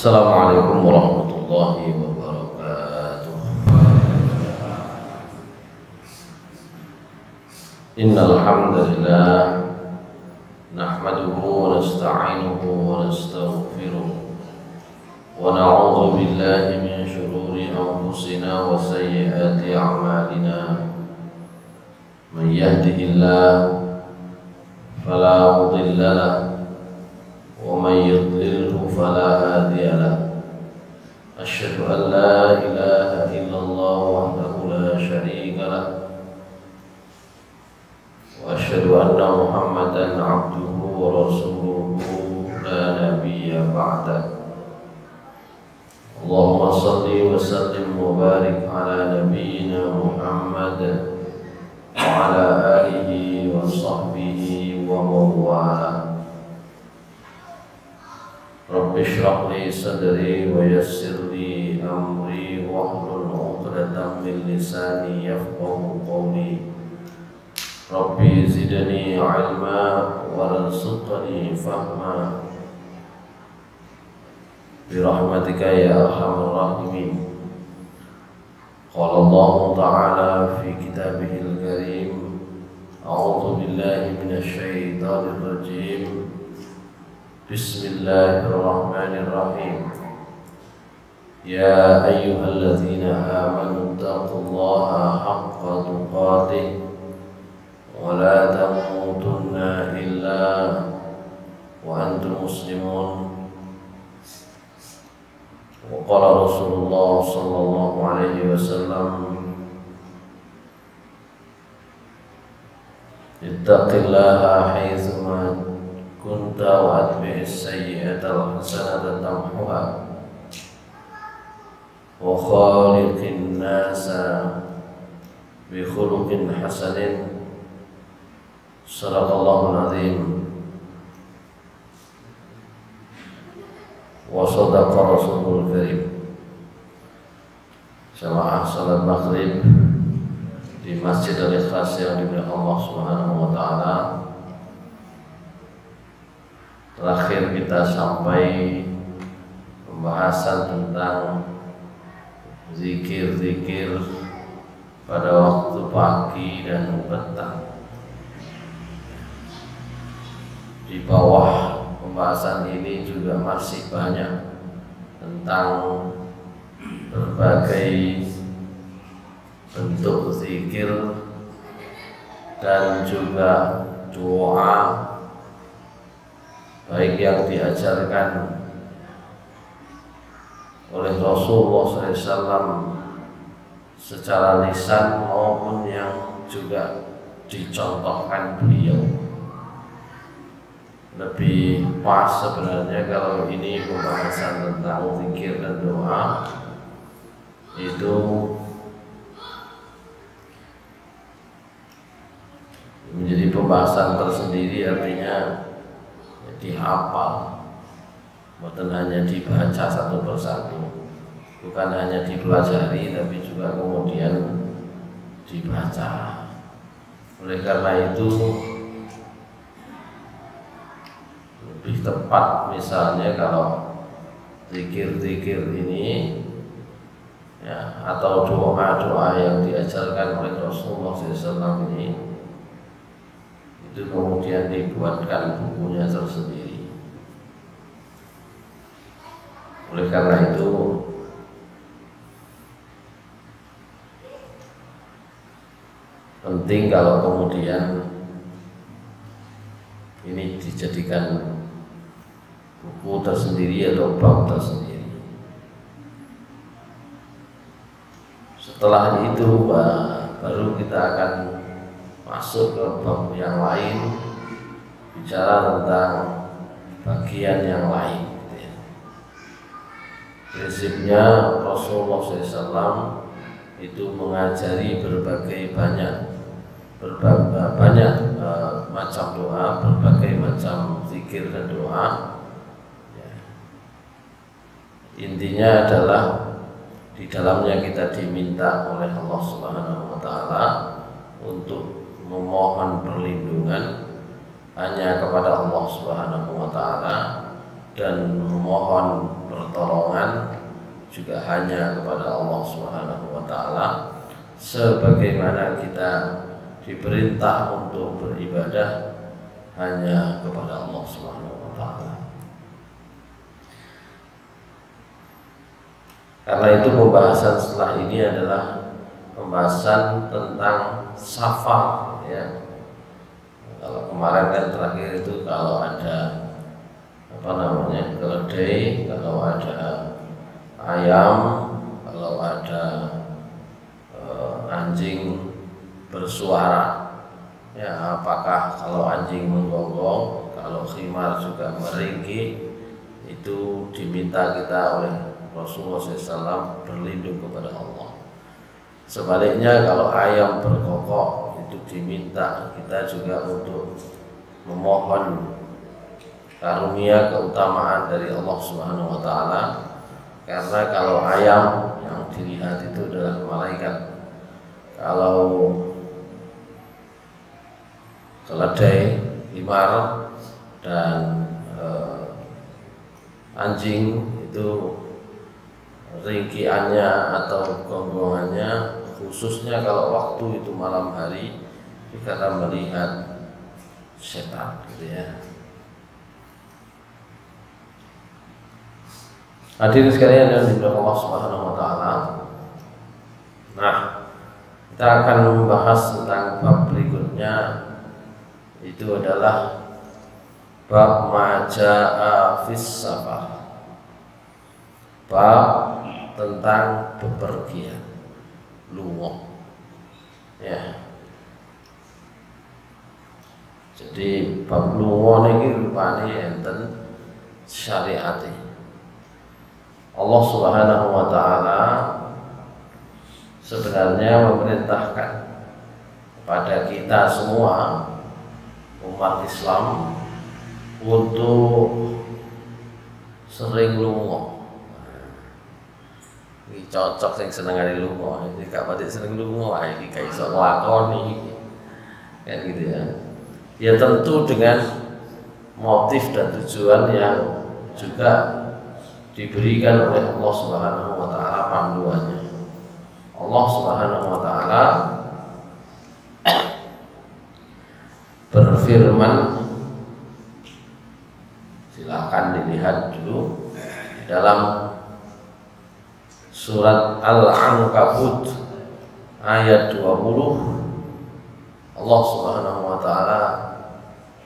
Assalamualaikum warahmatullahi wabarakatuh. Innal hamdalillah nahmaduhu wa nasta'inuhu wa nastaghfiruh wa na'udzu billahi min shururi anfusina wa sayyiati a'malina. Man yahdihillahu fala mudilla lahu wa man yudlilhu fala hadiya lahu. Asyhadu an la ilaha illallah wahdahu la syarika lahu wa asyhadu anna Muhammadan abduhu wa rasuluhu la nabiyya ba'da. Allahumma salli wa sallim wa barik ala nabiyyina Muhammad wa ala alihi wa sahbihi wa mawala. Rabbi shrah li sadri wa yassir li amri wahlul 'uqdatam min lisani yafqahu qawli. Rabbi zidni 'ilma warzuqni fahma bi rahmatika ya arhamar rahimin. Qala Allah ta'ala fi kitabihil karim, a'udzu billahi minasy syaithanir rajim. Bismillahirrahmanirrahim. Ya ayyuhalladzina amanu taqullaha haqqa tuqatih wa la tamutunna illa wa antum muslimun. Wa qala Rasulullah sallallahu alaihi wasallam, ittaqillaha haitsuma kunta wa atbi'is sayyi'atal hasanata tamhuha wa khaliqin nasa bi khuluqin hasanin. Shadaqallahul azim wa sadaqa rasulul karim. Jamaah salat maghrib di Masjid Al-Ikhlas yang dimuliakan Allah Subhanahu wa taala. Terakhir kita sampai pembahasan tentang zikir-zikir pada waktu pagi dan petang. Di bawah pembahasan ini juga masih banyak tentang berbagai bentuk zikir dan juga doa, baik yang diajarkan oleh Rasulullah SAW secara lisan maupun yang juga dicontohkan beliau. Lebih pas sebenarnya kalau ini pembahasan tentang zikir dan doa itu menjadi pembahasan tersendiri, artinya dihafal, bukan hanya dibaca satu persatu, bukan hanya dipelajari tapi juga kemudian dibaca. Oleh karena itu lebih tepat misalnya kalau zikir-zikir ini ya, atau doa-doa yang diajarkan oleh Rasulullah SAW ini itu kemudian dibuatkan bukunya tersendiri. Oleh karena itu penting kalau kemudian ini dijadikan buku tersendiri atau bab tersendiri. Setelah itu baru kita akan masuk ke bab yang lain, bicara tentang bagian yang lain. Prinsipnya Rasulullah SAW itu mengajari banyak macam doa, berbagai macam zikir dan doa. Intinya adalah di dalamnya kita diminta oleh Allah Subhanahu wa taala untuk memohon perlindungan hanya kepada Allah Subhanahu wa taala dan memohon pertolongan juga hanya kepada Allah Subhanahu wa taala, sebagaimana kita diperintah untuk beribadah hanya kepada Allah Subhanahu wa taala. Karena itu pembahasan setelah ini adalah pembahasan tentang safar, ya. Kalau kemarin kan terakhir itu kalau ada keledai, kalau ada ayam, kalau ada anjing bersuara, ya, apakah kalau anjing menggonggong, kalau khimar juga meringkih, itu diminta kita oleh Rasulullah SAW berlindung kepada Allah. Sebaliknya kalau ayam berkokok, itu diminta kita juga untuk memohon karunia keutamaan dari Allah Subhanahu wa taala. Karena kalau ayam yang dilihat itu adalah malaikat, kalau keledai, himar dan anjing itu ringkiannya atau gonggongannya, khususnya kalau waktu itu malam hari, karena melihat setan, gitu ya. Hadirin sekalian yang dimuliakan Allah Subhanahu wa taala. Nah, kita akan membahas tentang bab berikutnya, itu adalah bab majaa fis safar. Bab tentang bepergian, lunga. Ya. Jadi bab lunga niki rupane enten syariate. Allah Subhanahu wa taala sebenarnya memerintahkan kepada kita semua umat Islam untuk sering lunga. Iki cocok sing senengane lunga, iki gak pati seneng lunga wae iki gak iso nglakoni. Kan gitu ya. Ya tentu dengan motif dan tujuan yang juga diberikan oleh Allah Subhanahu wa taala panduannya. Allah Subhanahu wa taala berfirman, silakan dilihat dulu dalam surat Al-Ankabut ayat 20. Allah Subhanahu wa taala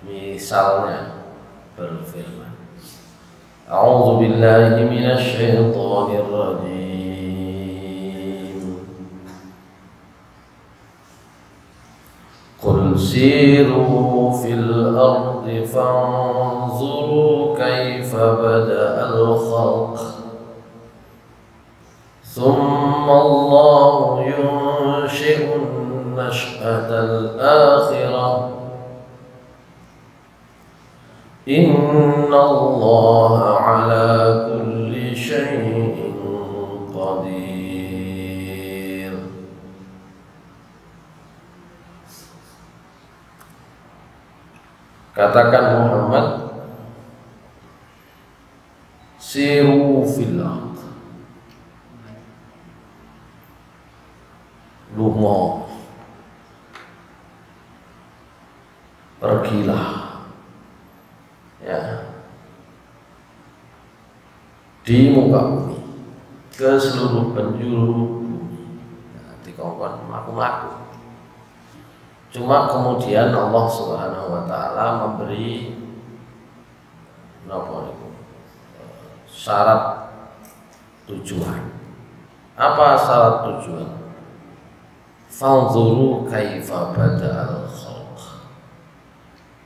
misalnya berfirman, A'udzu billahi minasy syaithanir rajim. Qul siru fil ardi fanzuru kaifa bada'al khalq thumma Allahu yunshi'un nash'atal akhirah Inna Allah ala kulli syai'in qadir. Katakan Muhammad, siru fil ard, lunga, pergilah, ya, di muka bumi, ke seluruh penjuru bumi. Nah, dikongkon mlaku-mlaku. Cuma kemudian Allah Subhanahu wa taala memberi syarat tujuan. Apa syarat tujuan? Fanzuru kaifa bada'al khalq.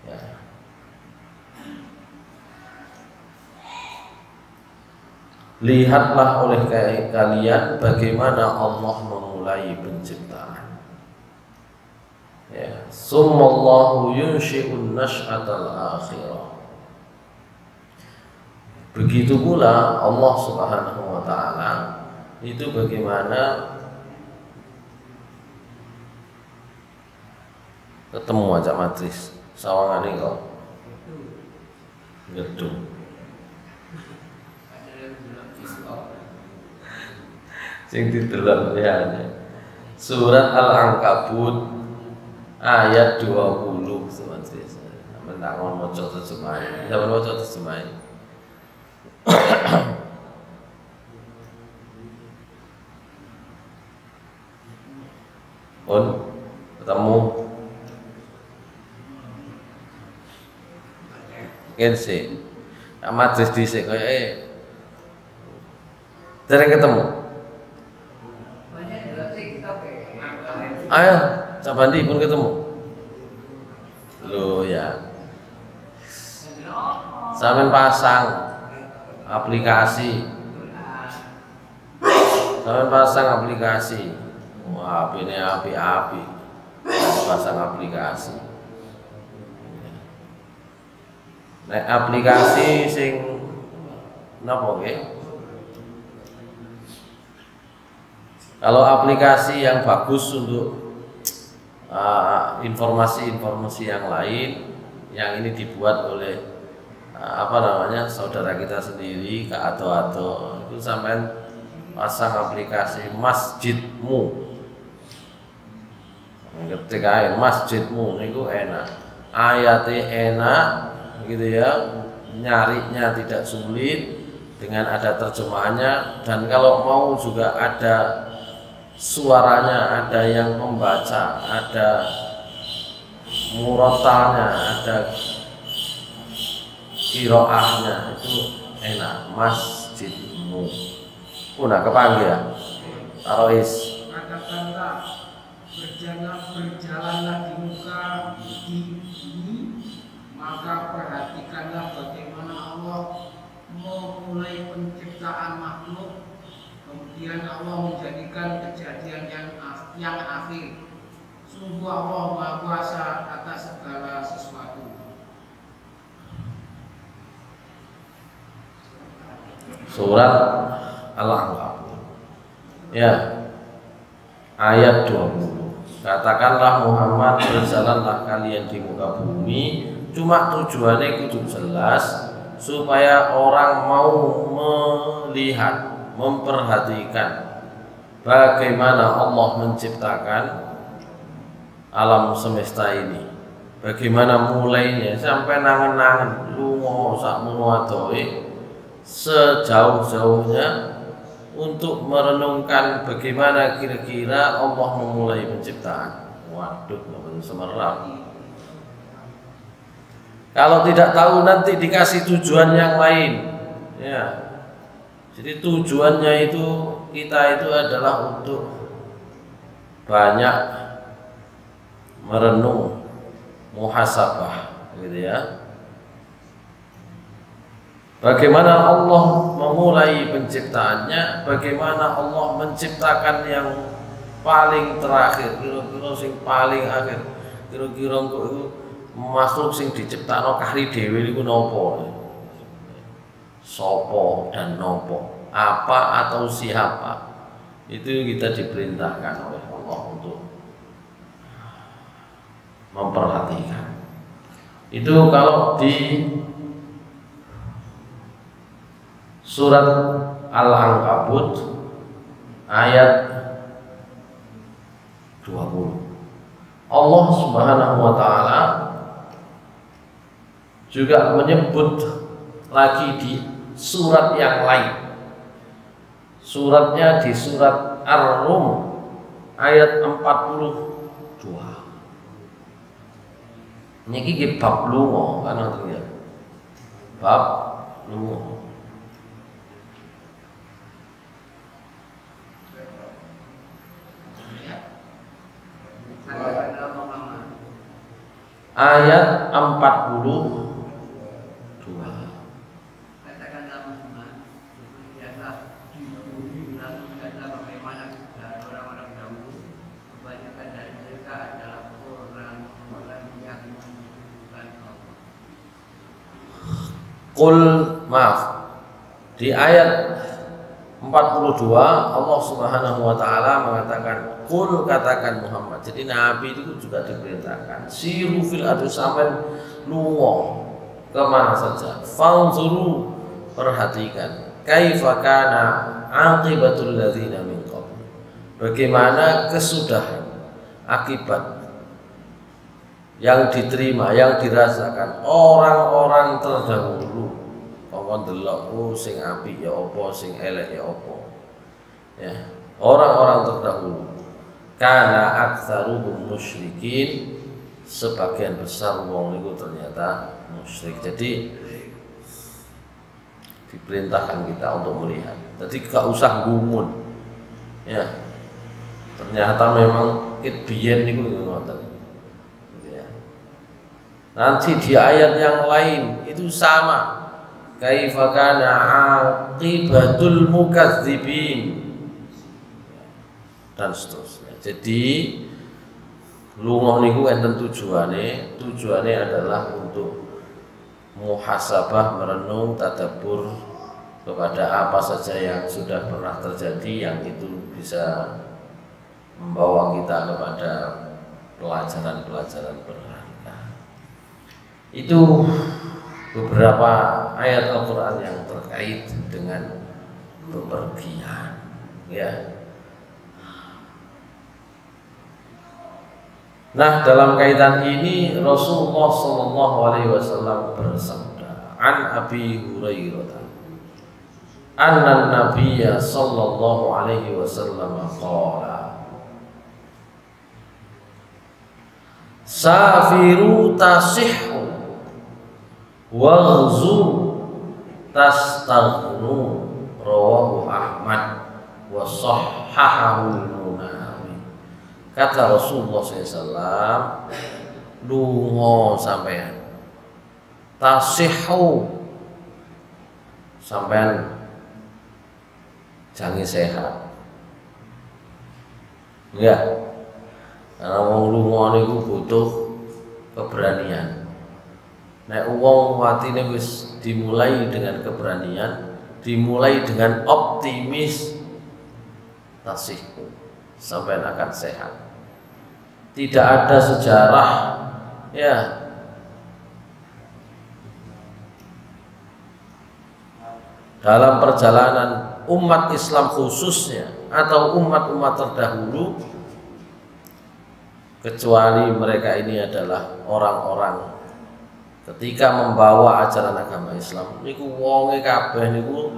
Ya. Lihatlah oleh kalian bagaimana Allah memulai penciptaan. Ya, summallahu yunshi'un nash'atal akhirah. Begitu pula Allah Subhanahu wa taala itu bagaimana ketemu aja matris sawangane kok gedung Sing didelok liyane. Surat Al-Ankabut ayat 20 teman-teman. Sampeyan tak ngono maca terjemahe. Sampeyan maca terjemahe. On ketemu kense amat dhisik kaya dereng ketemu. Ayo, Sabandi pun ketemu. Loh ya. Sampeyan pasang aplikasi. Sampeyan pasang aplikasi. Wah, ini api-api. Pasang aplikasi. Nek aplikasi sing napa nggih? Kalau aplikasi yang bagus untuk informasi-informasi yang lain, yang ini dibuat oleh saudara kita sendiri, Kak Ato-Ato, itu sampai pasang aplikasi masjidmu. Ketika masjidmu itu enak, ayatnya enak, gitu ya, nyarinya tidak sulit, dengan ada terjemahannya, dan kalau mau juga ada suaranya, ada yang membaca, ada murotalnya, ada kiroahnya, itu enak. Masjidmu punah kepanggil ya Tarois. Katakanlah berjalanlah di muka bumi, maka perhatikanlah bagaimana Allah memulai penciptaan makhluk. Kemudian Allah menjadikan kejadian yang akhir. Sungguh Allah Maha Kuasa atas segala sesuatu. Surat Al-Ankabut. Ya. Ayat 20. Katakanlah Muhammad, berjalanlah kalian di muka bumi, cuma tujuannya kudu jelas supaya orang mau melihat, memperhatikan bagaimana Allah menciptakan alam semesta ini, bagaimana mulainya sampai nangen-nangen lunga sakmono adohe sejauh-jauhnya untuk merenungkan bagaimana kira-kira Allah memulai penciptaan. Waduh, nggak semerap. Kalau tidak tahu nanti dikasih tujuan yang lain, ya. Jadi tujuannya itu kita itu adalah untuk banyak merenung, muhasabah, gitu ya. Bagaimana Allah memulai penciptaannya, bagaimana Allah menciptakan yang paling terakhir, kira-kira sing paling akhir, kira-kira kok itu makhluk sing diciptakno kahri dhewe niku napa? Sopo dan nopo, apa atau siapa? Itu kita diperintahkan oleh Allah untuk memperhatikan. Itu kalau di Surat Al-Ankabut ayat 20. Allah Subhanahu wa taala juga menyebut lagi di surat yang lain. Suratnya di surat Ar-Rum ayat 42. Niki bab lunga kan ngoten ya. Bab lunga. Ayat 42. Katakanlah Muhammad, biasa di bumi dan bagaimana dari orang-orang dahulu, kebanyakan dari mereka adalah orang-orang yang bukan Allah. Qul maaf. Di ayat 42 Allah Subhanahu wa taala mengatakan qul, katakan Muhammad. Jadi Nabi itu juga diperintahkan siru fil ardi, sampean lunga kemana saja, fanzuru, perhatikan kaifa kana aqibatul ladzina min qabl, bagaimana kesudahan akibat yang diterima, yang dirasakan orang-orang terdahulu. Kongkon delok sing apik ya apa, sing elek ya apa. Ya, orang-orang terdahulu kana aktsaruhum musyrikin, sebagian besar wong niku ternyata musyrik. Jadi diperintahkan kita untuk melihat. Jadi gak usah gumun. Ya. Ternyata memang biyen niku ngoten. Ya. Nanti di ayat yang lain itu sama. Kaifa kana aqibatul mukadzibin dan seterusnya. Jadi lunga niku enten tujuane adalah untuk muhasabah, merenung, tadabbur kepada apa saja yang sudah pernah terjadi, yang itu bisa membawa kita kepada pelajaran-pelajaran berharga. Itu beberapa ayat Al-Quran yang terkait dengan bepergian, ya. Nah, dalam kaitan ini Rasulullah SAW bersabda, an Abi Hurairah, anna Nabiyya sallallahu alaihi wasallam qala, safiru tasihhu waghzu tastaghnu, rawahu Ahmad wa sahhahahu Al-Munawi. Kata Rasulullah SAW, lungo sampean, tasihhu sampean jangan sehat, ya. Karena wong lunga niku butuh keberanian. Nek wong watine wis dimulai dengan keberanian, dimulai dengan optimis, tasihku sampai akan sehat. Tidak ada sejarah, ya, dalam perjalanan umat Islam khususnya atau umat-umat terdahulu, kecuali mereka ini adalah orang-orang ketika membawa ajaran agama Islam niku wonge kabeh niku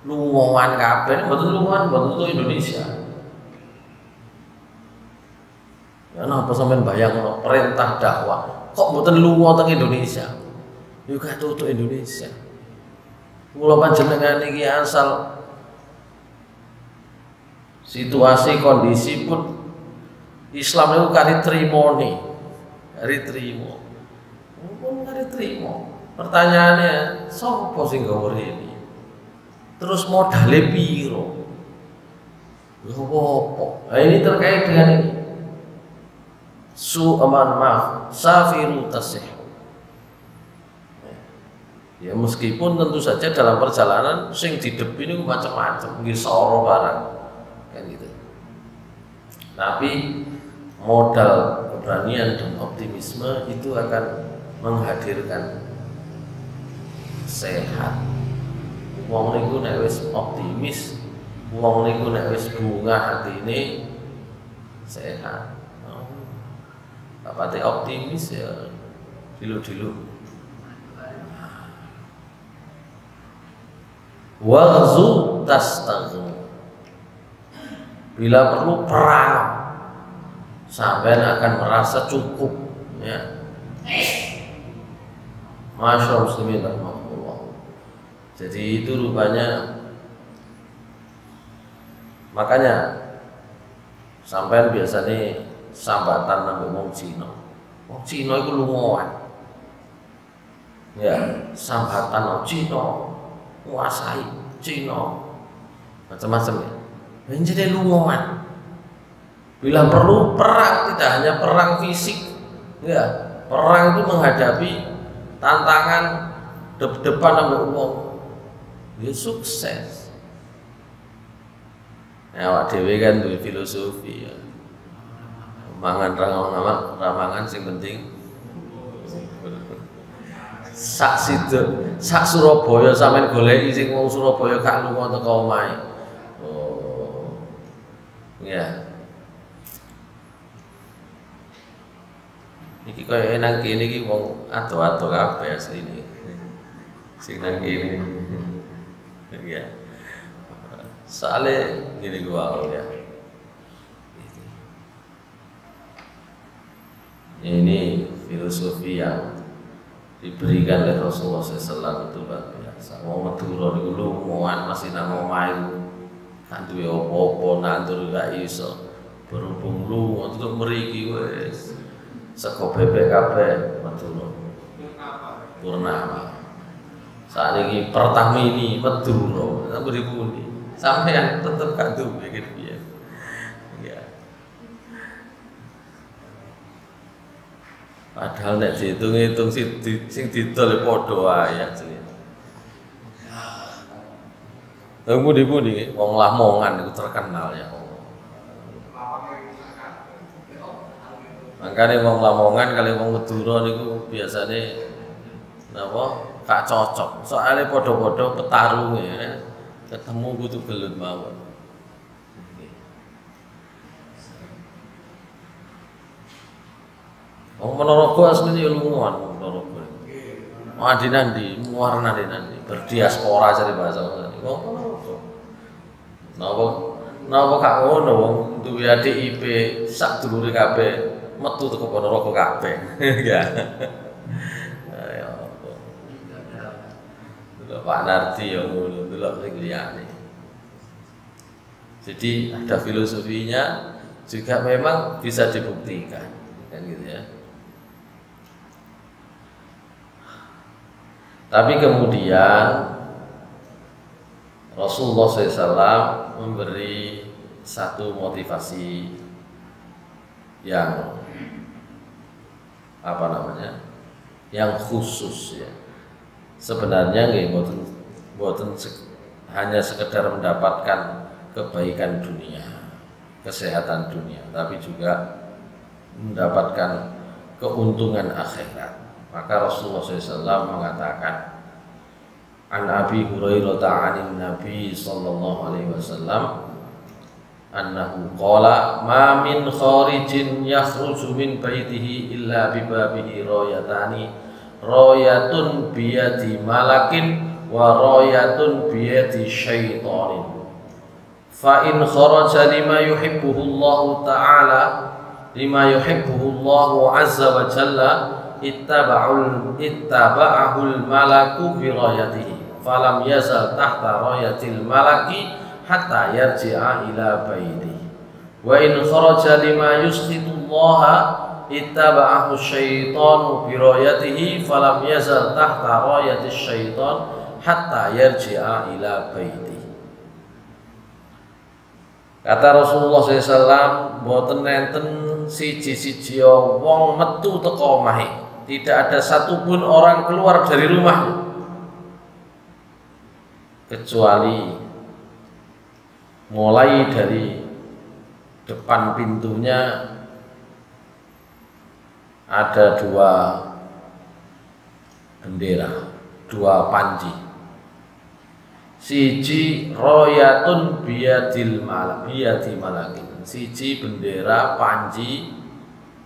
lungoan kabeh, mboten lungoan mboten Indonesia. Ya napa sampean bayangno perintah dakwah kok mboten lunga teng Indonesia? Yo gak tutuk Indonesia. Kula panjenengan iki asal situasi kondisi pun Islam itu kari trimone, kari trimo. Pun kari trimo. Pertanyaannya, sapa sing gawe ini? Terus modale piro? Lha apa? Nah, ini terkait dengan ini. Safiru tasihhu. Ya meskipun tentu saja dalam perjalanan sing didepi niku macam-macam, nggih soro barang kan gitu. Tapi modal keberanian dan optimisme itu akan menghadirkan sehat. Wong niku nek wis optimis, wong niku nek wis bunga hatine sehat. Apate optimis ya dilu-dilu. Waghzu tastaghnu, bila perlu perang, sampai akan merasa cukup, ya. Masyaallah muslimin rahmatullah. Jadi itu rupanya, makanya sampai biasanya sambatan nang wong Cina. Wong Cina iku lungoan. Ya, sambatan wong Cina, kuasai Cina, macam-macam ya. Menjadi lungoan. Bila perlu perang, tidak hanya perang fisik, ya, perang itu menghadapi tantangan depan sama wong, ya sukses. Ya, awak dhewe kan duwe filosofi ya. Mangan ramangan sing penting. Sak situ, sak Surabaya sampean goleki sing wong Surabaya gak lunga teko omahe. Oh. Ya. Iki kaya nang kene iki wong ado-ado kabeh asline. Sing nang kene. Ya. Soale ngene gua ya. Ini filosofi yang diberikan oleh Rasulullah SAW itu luar biasa. Mau Madura niku lungoan masih nang omah iku kan duwe apa-apa nandur gak iso. Berhubung lungo untuk mriki wis sego bebek kabeh Madura. Purnama. Saiki Pertamini Madura, nang pundi sampeyan tetep gak duwe gitu ya. Ya. Padahal nek dihitung-hitung sing didol padha wae asline. Nang pundi-pundi wong Lamongan itu terkenal ya Allah. Makanya wong Lamongan kali wong Madura niku biasane napa gak cocok. Soalnya padha-padha petarunge ya. Ketemu kudu gelut mawon. Wong Ponorogo asline ya lungoan wong Ponorogo. Adi nandi, muar nandi berdiaspora cari bahasa wong Ponorogo. Napa gak ngono wong duwe ADIP sak dulure kabeh metu teko Ponorogo kabeh. Ya. Pak Nardi yang ngono delok sing liyane. Jadi ada filosofinya juga memang bisa dibuktikan kan gitu ya. Tapi kemudian Rasulullah SAW memberi satu motivasi yang yang khusus ya. Sebenarnya nggih mboten hanya sekedar mendapatkan kebaikan dunia, kesehatan dunia, tapi juga mendapatkan keuntungan akhirat. Maka Rasulullah SAW mengatakan, An Abi Hurairah ta'anin Nabi sallallahu alaihi wasallam annahu qala ma min kharijin yakhruju min baitihi illa bi babihi rayatani royatun biyadi malakin wa royatun biyadi syaitanin fa in kharaja lima yuhibbuhu Allah ta'ala lima yuhibbuhu Allah azza wa jalla ittaba'ahul malaku bi royatihi falam yazal tahta royatil malaki hatta yarji'a ila baitihi wa in kharaja lima yusqitu Allah ittaba'ahu syaitanu bi rayatihi falam yazal tahta rayati syaitan hatta yarji'a ila baiti. Kata Rasulullah SAW, mboten nenten siji-siji wong metu teko omahe, tidak ada satupun orang keluar dari rumahnya kecuali mulai dari depan pintunya ada dua bendera, dua panji. Siji royatun biyadi malakin. Siji bendera panji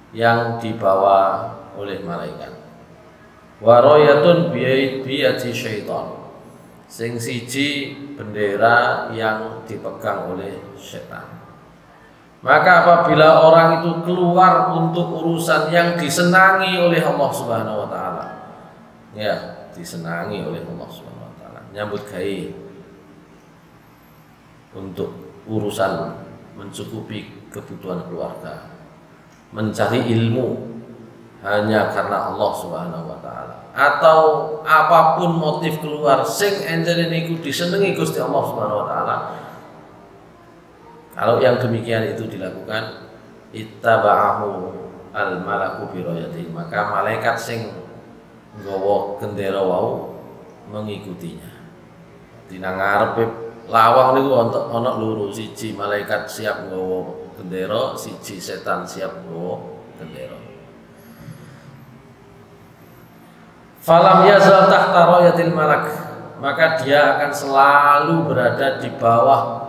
yang dibawa oleh malaikat. Wa royatun biyadi syaitan. Sing siji bendera yang dipegang oleh setan. Maka apabila orang itu keluar untuk urusan yang disenangi oleh Allah Subhanahu wa taala. Ya, disenangi oleh Allah Subhanahu wa taala. Nyambut gawe untuk urusan mencukupi kebutuhan keluarga. Mencari ilmu hanya karena Allah Subhanahu wa taala. Atau apapun motif keluar sing enjene niku disenengi Gusti Allah Subhanahu wa taala. Kalau yang demikian itu dilakukan ittaba'ahu al-malaku bi rayatihi, maka malaikat sing nggawa gendera wau mengikutinya. Dina ngarepe lawang niku ana loro, siji malaikat siap nggawa gendera, siji setan siap nggawa gendera. Falam yazal tahta rayatil malak, maka dia akan selalu berada di bawah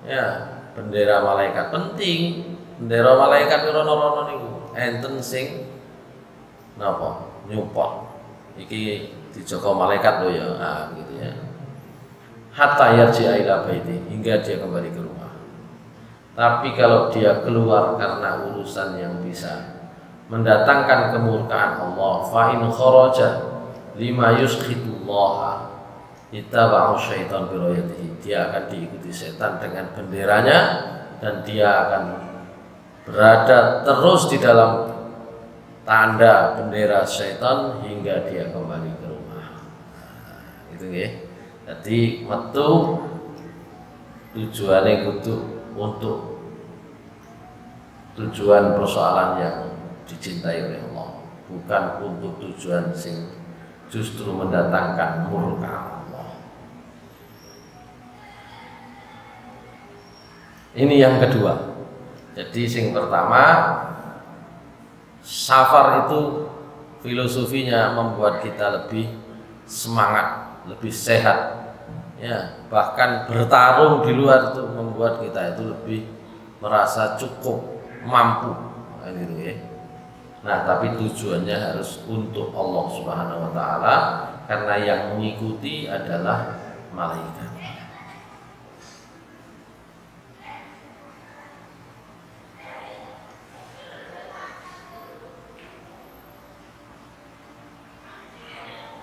ya bendera malaikat penting. Bendera malaikat rono-rono niku enten sing napa nyupport. Iki dijaga malaikat loh ya, gitu ya. Hatta yarji'a ila baiti, hingga dia kembali ke rumah. Tapi kalau dia keluar karena urusan yang bisa mendatangkan kemurkaan Allah, fa in kharaja lima yuskhitullah ittaba'u syaitan bi rayatihi, dia akan diikuti setan dengan benderanya dan dia akan berada terus di dalam tanda bendera syaitan hingga dia kembali ke rumah. Itu ya. Jadi metu tujuannya kudu untuk tujuan persoalan yang dicintai oleh Allah, bukan untuk tujuan sing justru mendatangkan murka Allah. Ini yang kedua. Jadi sing pertama, safar itu filosofinya membuat kita lebih semangat, lebih sehat. Ya, bahkan bertarung di luar itu membuat kita itu lebih merasa cukup, mampu, gitu ya. Nah, tapi tujuannya harus untuk Allah Subhanahu wa taala, karena yang mengikuti adalah malaikat.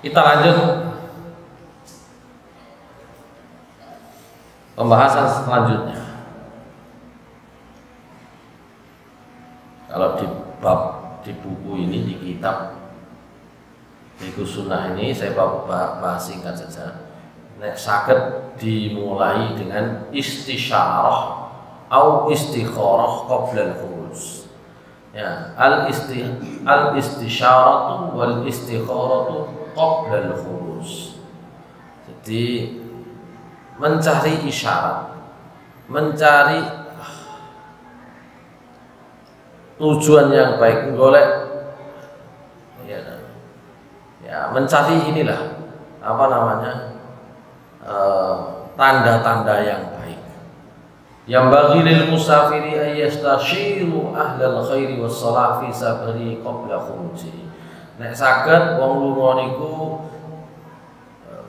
Kita lanjut pembahasan selanjutnya. Kalau di bab, di buku ini, di kitab buku sunnah ini saya bahas singkat saja. Nek saged dimulai dengan istisyarah atau istikharah qabla al-khuruj. Ya, al-istisyaratu wal istikharatu qabla al-khuruj. Jadi mencari isyarat, mencari tujuan yang baik, golek ya, mencari inilah apa namanya, tanda-tanda yang baik. Yang bagi lil musafiri ayyastashiru ahlal khairi was salah fi safari qabla khuruji. Nek saged wong lunga niku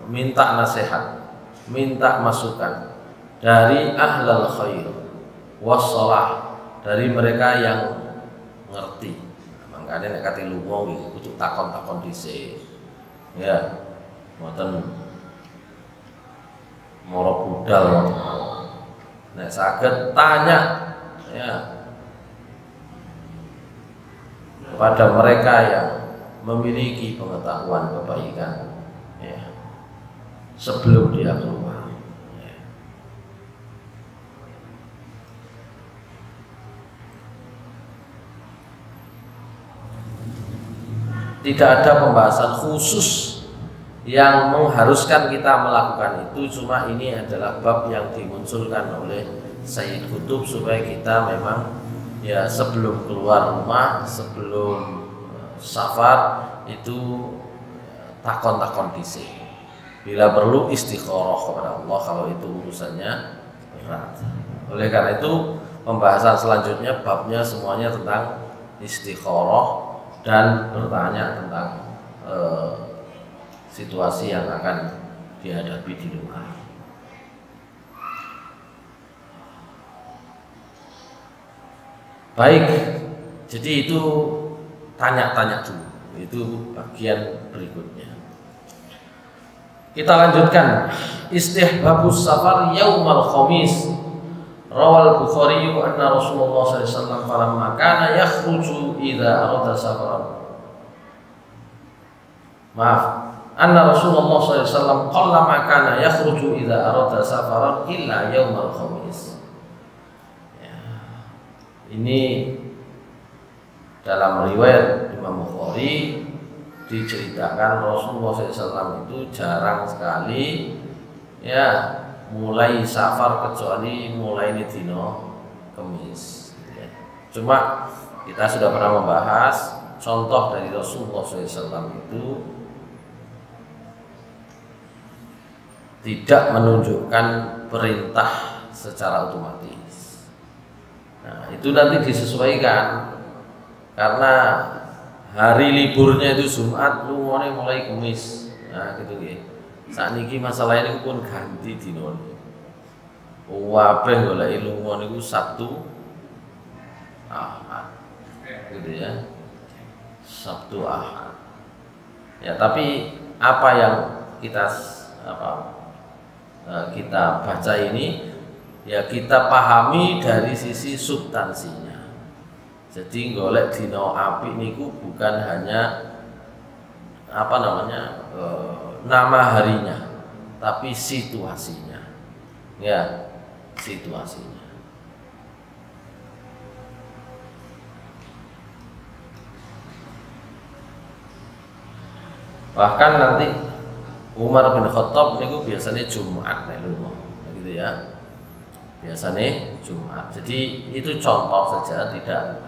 minta nasihat, minta masukan dari ahlal khair was salah, dari mereka yang ngerti. Mangkane nek kate lunga iki kudu takon-takon dhisik. Ya, mboten moro budal. Nek saged tanya ya kepada mereka yang memiliki pengetahuan kebaikan ya, sebelum dia keluar. Ya. Tidak ada pembahasan khusus yang mengharuskan kita melakukan itu, cuma ini adalah bab yang dimunculkan oleh Sayyid Qutb supaya kita memang ya sebelum keluar rumah, sebelum safar itu takon-takon dhisik. Bila perlu istikharah kepada Allah kalau itu urusannya berat. Oleh karena itu pembahasan selanjutnya babnya semuanya tentang istikharah dan bertanya tentang situasi yang akan dihadapi di luar. Baik, jadi itu tanya-tanya dulu. Itu bagian berikutnya. Kita lanjutkan. Istihbabus safar yaumal khamis. Rawal Bukhari anna Rasulullah sallallahu alaihi wasallam falamma kana yakhruju idza arada safaran. Maaf. Anna Rasulullah sallallahu alaihi wasallam qallama kana yakhruju idza arada safaran illa yaumal khamis. Ya. Ini dalam riwayat Imam Bukhari diceritakan Rasulullah SAW itu jarang sekali ya mulai safar kecuali mulai dino Kamis. Ya. Cuma kita sudah pernah membahas contoh dari Rasulullah SAW itu tidak menunjukkan perintah secara otomatis. Nah, itu nanti disesuaikan karena hari liburnya itu Jumat, lungone mulai Kamis. Nah, gitu nggih. Sakniki masalah ini pun ganti dina. Wabeh golek lunga niku Sabtu Ahad. Gitu ya. Sabtu Ahad. Ya, tapi apa yang kita baca ini ya kita pahami dari sisi substansinya. Jadi golek dina apik niku bukan hanya nama harinya, tapi situasinya. Ya, situasinya. Bahkan nanti Umar bin Khattab niku biasanya Jumat nek lunga, gitu ya. Biasanya Jumat. Jadi itu contoh saja, tidak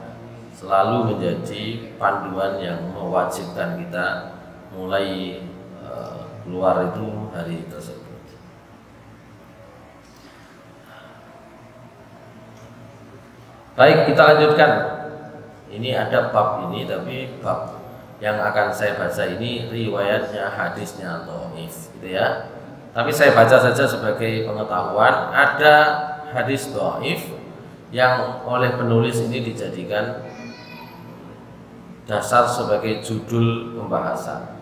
selalu menjadi panduan yang mewajibkan kita mulai keluar itu hari tersebut. Baik, kita lanjutkan. Ini ada bab ini, tapi bab yang akan saya baca ini riwayatnya, hadisnya dhaif, gitu ya. Tapi saya baca saja sebagai pengetahuan. Ada hadis dhaif yang oleh penulis ini dijadikan dasar sebagai judul pembahasan.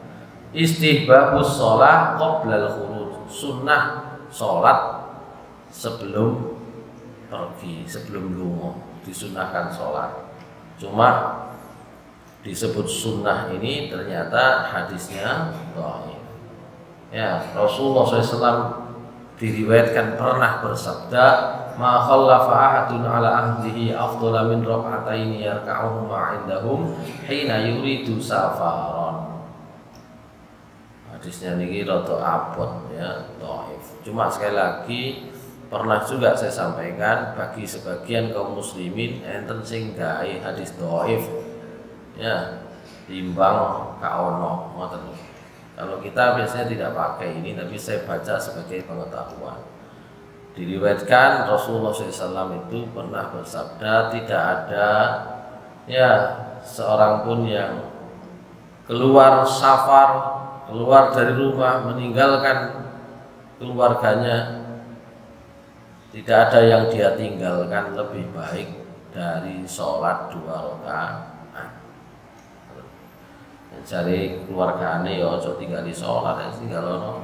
Istihbabus shalah qoblal khuruj, sunnah sholat sebelum pergi, sebelum lunga disunahkan sholat. Cuma disebut sunnah ini ternyata hadisnya dhaif. Ya, Rasulullah SAW diriwayatkan pernah bersabda, ma khallafa ahadun ala ahdihi afdhala min rak'ataini yarka'uhuma 'indahum hina yuridu safaran. Hadisnya niki rada abot ya, dhaif. Cuma sekali lagi pernah juga saya sampaikan bagi sebagian kaum muslimin enten sing gawe hadis dhaif ya timbang kaono ngoten. Kalau kita biasanya tidak pakai ini, tapi saya baca sebagai pengetahuan. Diriwayatkan Rasulullah SAW itu pernah bersabda, tidak ada ya seorang pun yang keluar safar, keluar dari rumah, meninggalkan keluarganya, tidak ada yang dia tinggalkan lebih baik dari sholat 2 rakaat. Cari keluargane ya aja tinggal di sholat, ya tinggal ono.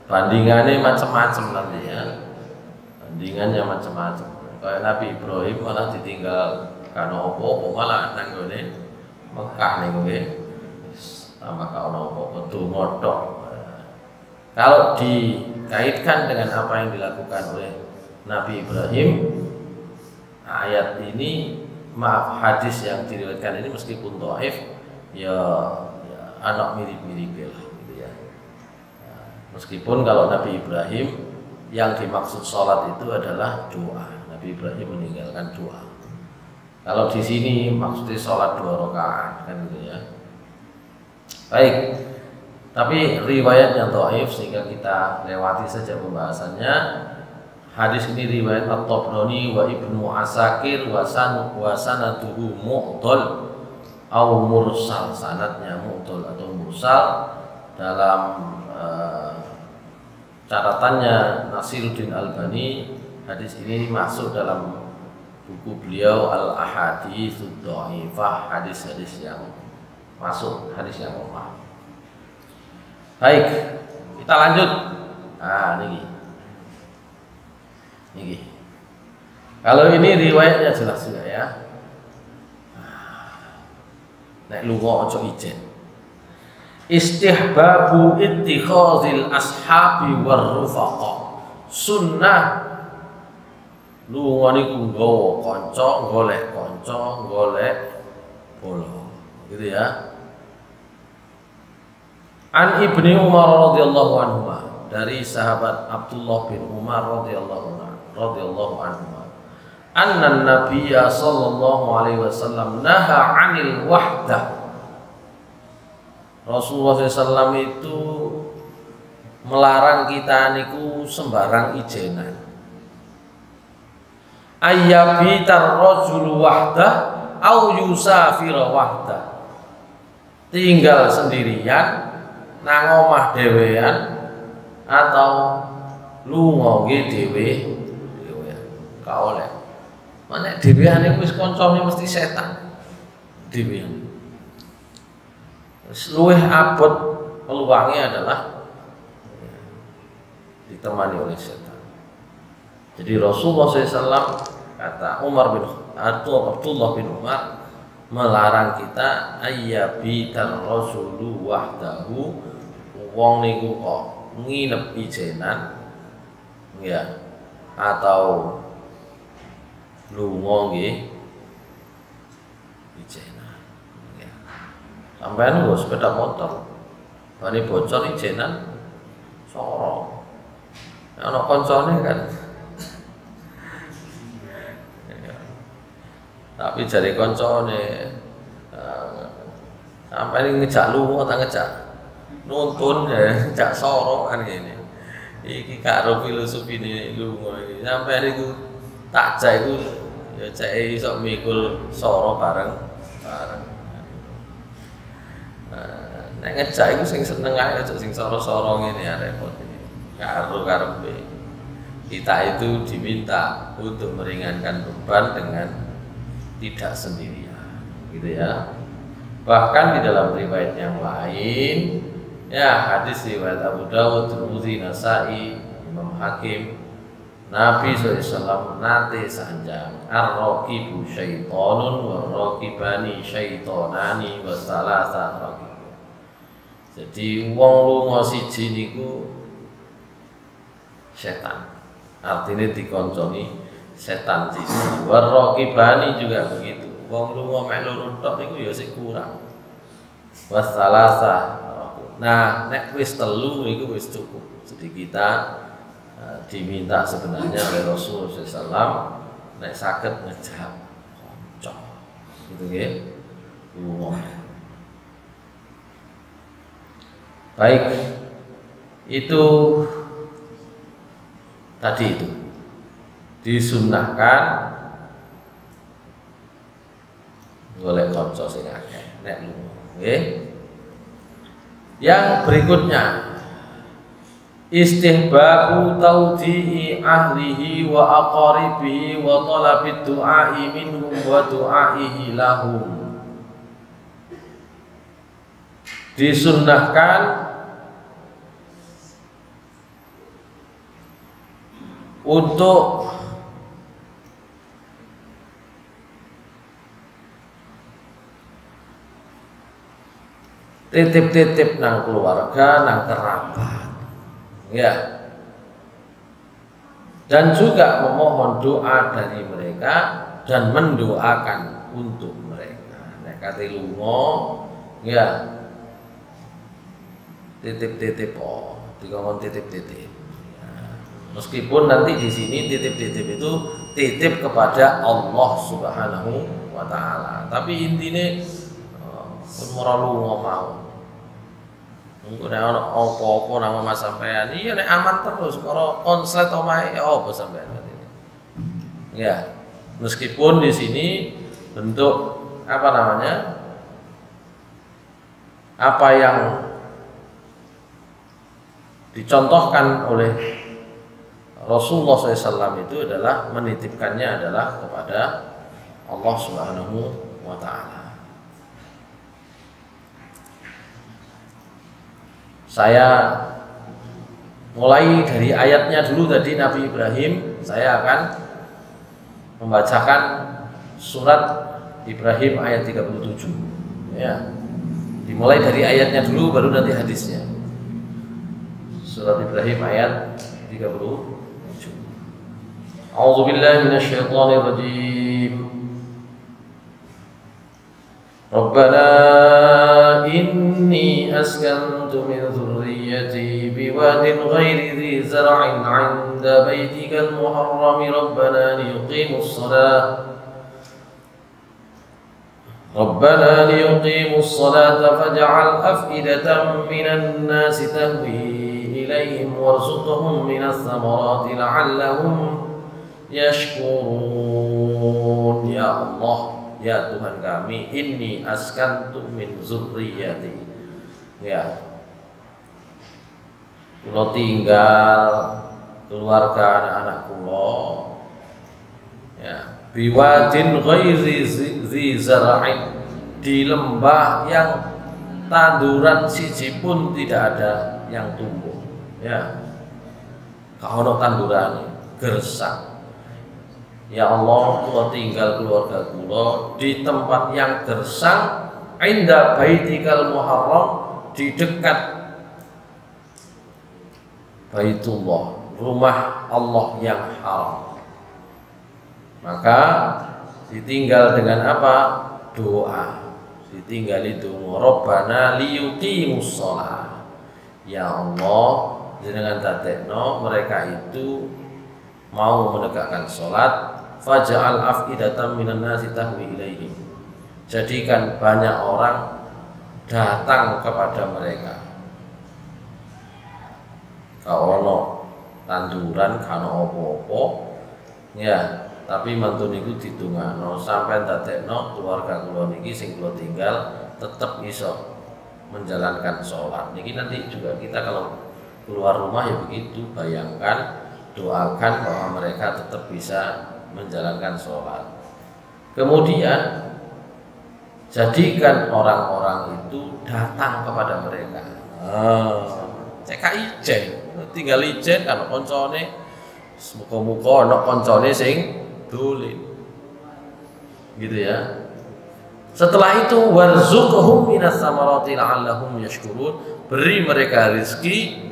Bandingannya macam-macam nanti ya. Bandingannya macam-macam. Kayak Nabi Ibrahim malah ditinggal kano opo, malah nang gone Mekah nih gue. Sama kano opo betul ngodok. Kalau dikaitkan dengan apa yang dilakukan oleh Nabi Ibrahim, ayat ini, maaf, hadis yang diriwayatkan ini meskipun dhaif ya anak mirip-mirip lah gitu ya. Meskipun kalau Nabi Ibrahim yang dimaksud sholat itu adalah doa. Nabi Ibrahim meninggalkan doa. Kalau di sini maksudnya sholat 2 rakaat kan gitu ya. Baik. Tapi riwayatnya dhaif sehingga kita lewati saja pembahasannya. Hadis ini riwayat At-Tabrani wa Ibnu Asakir wa sanaduhu mu'dhal au mursal, sanadnya mu'dhal atau mursal. Dalam catatannya Nasiruddin Albani, hadis ini masuk dalam buku beliau Al-Ahaditsud Dhaifah, hadis-hadis yang masuk, hadis yang lemah. Baik, kita lanjut. Nah, ini. Kalau ini riwayatnya jelas juga ya. Nek lunga aja ijen. Istihbabu ittikhazil ashabi war rufaqa. Sunnah lunga niku nggawa kanca, golek bola. Gitu ya. An Ibni Umar radhiyallahu anhu, dari sahabat Abdullah bin Umar radhiyallahu anhu, anna Nabiyya sallallahu alaihi wasallam naha 'anil wahdah. Rasulullah SAW itu melarang kita niku sembarang ijenan. Ayyabitar rajulu wahdah au yusafira wahdah. Tinggal sendirian nang omah dhewean atau lunga nggih dhewean. Ka oleh. Manek dhewean iku wis kancane mesti setan. Dhewean. Luwih abot peluangnya adalah ditemani oleh setan. Jadi Rasulullah SAW kata Abdullah bin Umar melarang kita ayyabital rasulu wahdahu, wong niku kok nginep ijenan ya atau lunga nggih ijenan ya. Sampeyan nggo sepeda motor bane bocor ijenan sorong ana koncone kan. Tapi jare koncone sampai ngejak lunga ta ngejak nuntun ya ngejak soro kan ngene. Iki karo filosofine lunga iki. Sampai iku tak jak iku ya cek iso mikul soro bareng. Nek ngejak iku sing seneng ae aja sing soro-soro ngene ya repot iki. Karo karepe. Kita itu diminta untuk meringankan beban dengan tidak sendirian, gitu ya. Bahkan di dalam riwayat yang lain, ya hadis riwayat Abu Dawud, Tirmidzi, Nasa'i, Imam Hakim, Nabi SAW nate sanjang ar-raqibu syaitonun war-raqibani syaitonani wa salasa raqib. Jadi wong lunga siji niku setan, artinya dikonconi setan siji. Warraqibani juga begitu. Wong lunga mek loro tok niku ya sik kurang. Wasalasa. Nah, nek wis telu niku wis cukup. Jadi kita diminta sebenarnya oleh Rasulullah SAW nek saged ngejak kanca. Gitu nggih. Baik. Itu tadi itu disunnahkan golek kanca sing akeh nek lunga nggih. Yang berikutnya istihbabu taudhi'i ahlihi wa aqaribihi wa talabid du'a'i minhum wa du'a'ihi lahum. Disunnahkan untuk titip-titip nang keluarga, nang kerabat, ya. Dan juga memohon doa dari mereka dan mendoakan untuk mereka. Nek kate lunga, ya. Titip-titip dikongkon titip-titip. Meskipun nanti di sini titip-titip itu titip kepada Allah Subhanahu wa taala. Tapi intine ora lunga mau. Engko nek ana apa-apa nang omah sampean, iya nek aman terus karo konslet omahe apa sampean ngerti. Ya. Meskipun di sini bentuk apa namanya? Apa yang dicontohkan oleh Rasulullah SAW itu adalah menitipkannya adalah kepada Allah Subhanahu wa taala. Saya mulai dari ayatnya dulu tadi Nabi Ibrahim. Saya akan membacakan surat Ibrahim ayat 37. Ya. Dimulai dari ayatnya dulu baru nanti hadisnya. Surat Ibrahim ayat 37. A'udzu billahi minasyaitonir rajim. Rabbana inni askantu min dhurriyyati biwadin ghairi dhi zar'in 'inda baytikal muharram rabbana liyuqimus shalah ربنا ليقيموا الصلاة فاجعل أفئدة من الناس تهوي ilaihim warzuqhum minas samarati la'allahum yashkurun. Ya Allah, ya Tuhan kami, inni askantu min zurriyati. Ya, kula tinggal keluarga anak-anak kula, ya, biwadin ghairi zi zara'in, di lembah yang tanduran siji pun tidak ada yang tumbuh. Ya, kalau tanduran gersang. Ya Allah, kula tinggal keluarga kula di tempat yang gersang, inda baitikal muharram, di dekat Baitullah, rumah Allah yang haram. Maka ditinggal dengan apa? Doa. Ditinggali donga, Rabbana liyuqimus shalah. Ya Allah, jenengan dadekno mereka itu mau menegakkan salat, faj'al afidatan minan nasi tahwi ilaihim. Jadikan banyak orang datang kepada mereka. Kaono tanduran kano opo-opo, ya, tapi mantun niku didongakno sampai dadekno keluarga kula niki sing kula tinggal tetep iso menjalankan sholat. Niki nanti juga kita kalau keluar rumah ya begitu, bayangkan, doakan bahwa mereka tetap bisa menjalankan sholat. Kemudian jadikan orang-orang itu datang kepada mereka. Cekak ijen, tinggal ijen kan koncone, muka-muka ana koncone sing dolim. Gitu ya. Setelah itu warzuqhum minas samarati la'allahum yashkurun, beri mereka rezeki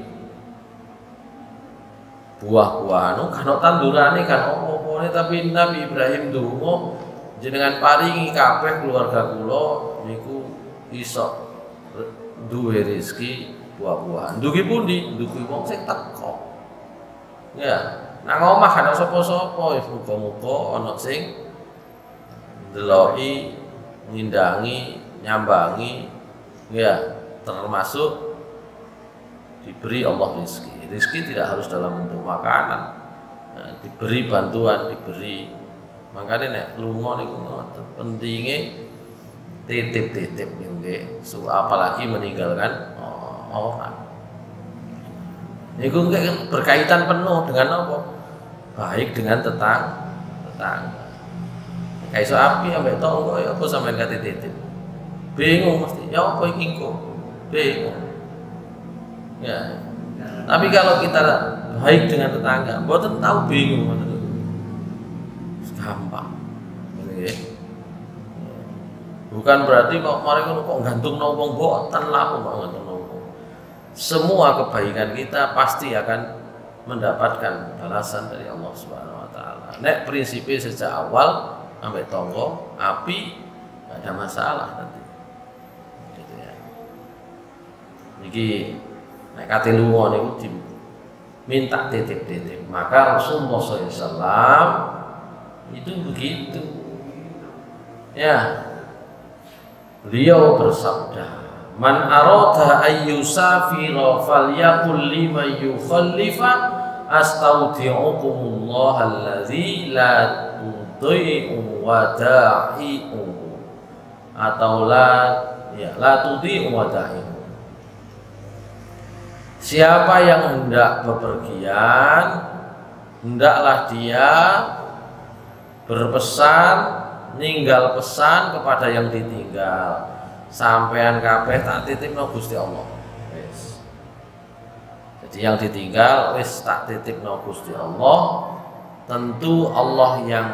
buah-buahan kan tandurane kan opo-opone, tapi Nabi Ibrahim donga jenengan paringi kabeh keluarga kula niku iso duwe rezeki buah-buahan. Dugi pundi? Dugi wong sing teko. Ya, nang omah ana sapa-sapa muga-muga ana sing ndeloki, nindangi, nyambangi, ya, termasuk diberi Allah rezeki. Rezeki tidak harus dalam bentuk makanan, nah, diberi bantuan, diberi. Makanya nek lunga niku pentingnya titip-titip nggih, apalagi meninggalkan orang. Niku berkaitan penuh dengan apa? Baik dengan tetangga. Kayak iso api ambek tonggo ya apa sampean kate titip. Bingung mesti. Ya apa iki kok? Bingung. Ya. Tapi kalau kita baik dengan tetangga, mboten tahu bingung ngoten niku. Gampang. Nggih. Bukan berarti kok mari ngono kok gantungno wong mboten lah kok gantungno wong. Semua kebaikan kita pasti akan mendapatkan balasan dari Allah Subhanahu wa taala. Nek prinsipnya sejak awal sampai tonggo api nggak ada masalah nanti, gitu ya. Niki nek kate lunga niku minta titip-titip, maka Rasulullah SAW itu begitu, ya. Beliau bersabda, man arada ayyusafira falyaqul liman yukhallifa astaudi'ukumullah alladzi la tudhi'u wada'i'u, atau la tudhi'u wada'i'u. Siapa yang hendak bepergian, hendaklah dia berpesan, ninggal pesan kepada yang ditinggal. Sampean kabeh tak titipno Gusti Allah. Wis. Jadi yang ditinggal wis tak titipno Gusti Allah. Tentu Allah yang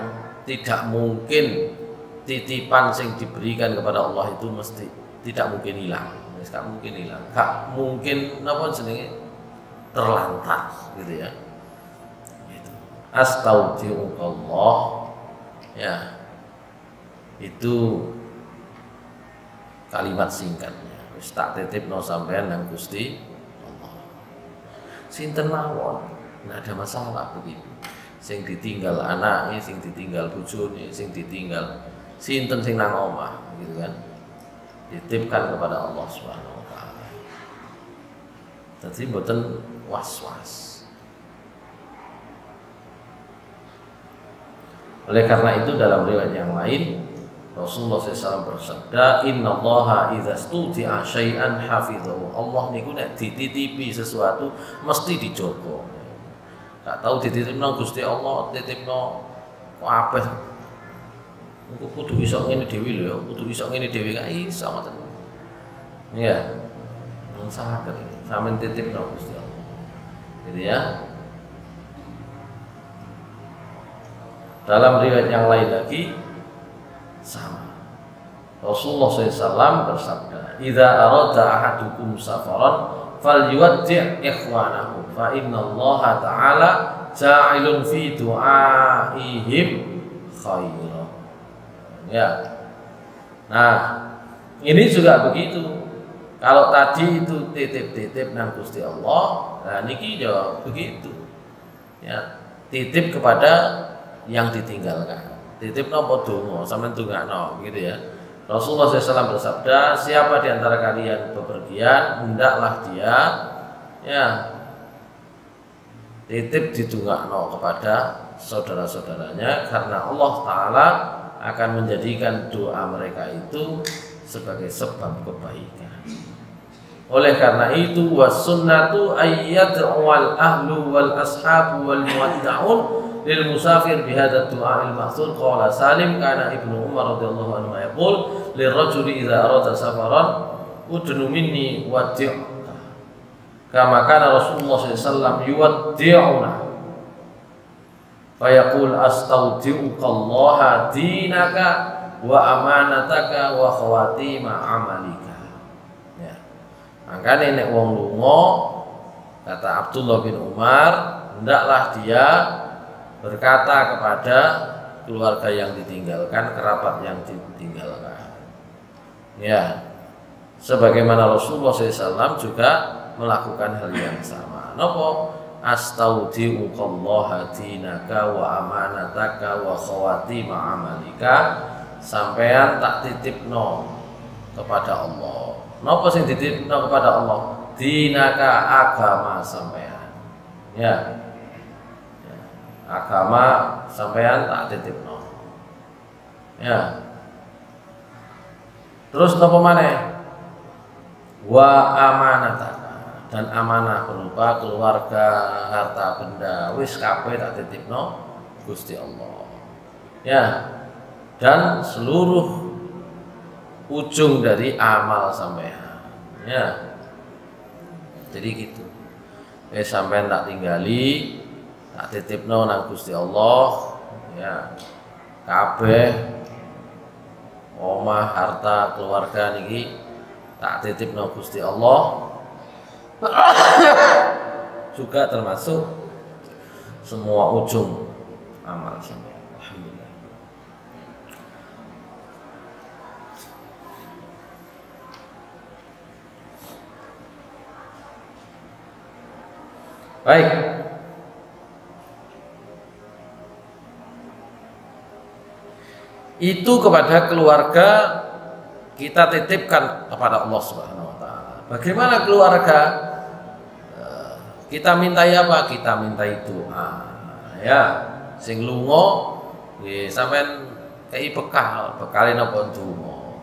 tidak mungkin titipan yang diberikan kepada Allah itu mesti tidak mungkin hilang. Gak mungkin hilang, gak mungkin napa jenenge terlantar gitu ya. Gitu. Astaudirukallah, ya. Itu kalimat singkatnya. Wis tak titipno sampean nang Gusti Allah. Sinten mawon, nggak ada masalah begitu. Sing ditinggal anaknya, sing ditinggal bojone, sing ditinggal sinten sing nang omah, gitu kan. Dititipkan kepada Allah Subhanahu wa taala. Jadi mboten was-was. Oleh karena itu dalam riwayat yang lain Rasulullah SAW bersabda, Innallaha idza studi'a syai'an hafidhahu. Allah niku nek dititipi sesuatu mesti dijogo. Gak tahu dititipno Gusti Allah, titipno kok apes. Engko kudu iso ngene dhewe lho ya, kudu iso ngene dhewe gak iso ngoten. Iya. Mung saged sampeyan titipno Gusti Allah. Gitu ya. Dalam riwayat yang lain lagi sama. Rasulullah SAW bersabda, "Idza arada ahadukum safaran falyuwaddi' ikhwanahu fa innallaha ta'ala ja'ilun fi du'aihim khairan." Ya. Nah, ini juga begitu. Kalau tadi itu titip-titip nang Gusti Allah, nah niki yo begitu. Ya, titip kepada yang ditinggalkan. Titip nopo dongo, sampean tungakno gitu ya. Rasulullah SAW bersabda, siapa di antara kalian bepergian, hendaklah dia ya titip ditungakno kepada saudara-saudaranya, karena Allah Ta'ala akan menjadikan doa mereka itu sebagai sebab kebaikan. Oleh karena itu wasunnatu ayyad'u wal ahlu wal ashabu wal muwadda'un lil musafir bihadza du'a al ma'thur. Qala Salim kana Ibnu Umar radhiyallahu anhu yaqul lirrajuli idza arada safaran udnu minni waddi'ka kama kana Rasulullah sallallahu alaihi wasallam yuwaddi'una fa yaqul astaudi'uka Allah dinaka wa amanataka wa khawatima amalika. Ya. Mangkane nek wong lunga, kata Abdullah bin Umar, hendaklah dia berkata kepada keluarga yang ditinggalkan, kerabat yang ditinggalkan. Ya, sebagaimana Rasulullah SAW juga melakukan hal yang sama. Nopo astaudi'ukallaha dinaka wa amanataka wa khawatima amalika, sampean tak titipno kepada Allah. Nopo sing dititipno kepada Allah? Dinaka, agama sampean. Ya. Agama sampean tak titipno. Ya. Terus napa maneh? Wa amanataka, dan amanah berupa keluarga, harta benda, wis kabeh tak titipno Gusti Allah. Ya. Dan seluruh ujung dari amal sampean. Ya. Jadi gitu. Sampean tak tinggali, tak titipno nang Gusti Allah, ya kabeh omah, harta, keluarga niki tak titipno Gusti Allah. Juga termasuk semua ujung amal sampeyan. Alhamdulillah. Baik. Itu kepada keluarga kita titipkan kepada Allah Subhanahu wa taala. Bagaimana keluarga? Kita mintai apa? Kita mintai doa. Ya, sing lunga nggih sampean kei bekale napa donga.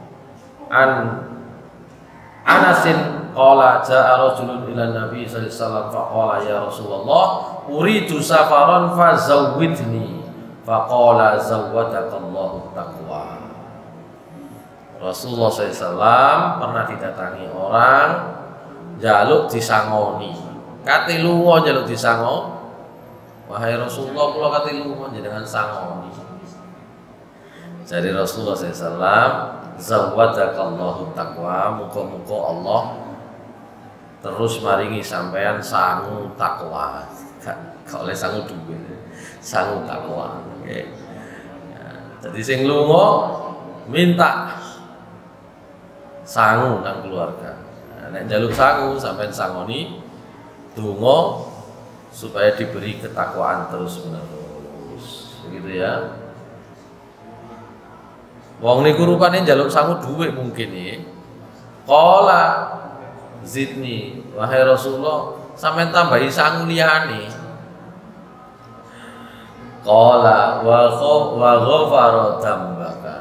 Anasin qala ja'a rajulun ila Nabi sallallahu alaihi wasallam faqala ya Rasulullah uridu safaran fazawwidni. Faqala zawwadakallahu taqwa. Rasulullah SAW pernah didatangi orang jaluk disangoni. Kate lunga jaluk disango. Wahai Rasulullah, kula kate lunga jenengan sangoni. Jadi Rasulullah SAW, zawwadakallahu taqwa, muga-muga Allah terus maringi sampean sangu takwa. Gak oleh sangu duwe. Sangu takwa. Okay. Ya, jadi sing lunga minta sangu nang keluarga. Nah, nek njaluk sangu sampean sangoni donga supaya diberi ketakwaan terus menerus. Begitu ya. Wong niku rupane njaluk sangu dhuwit mungkin iki. Qala zidni, wahai Rasulullah, sampean tambahi sangu liyane. Qala wa ghafara dzambaka.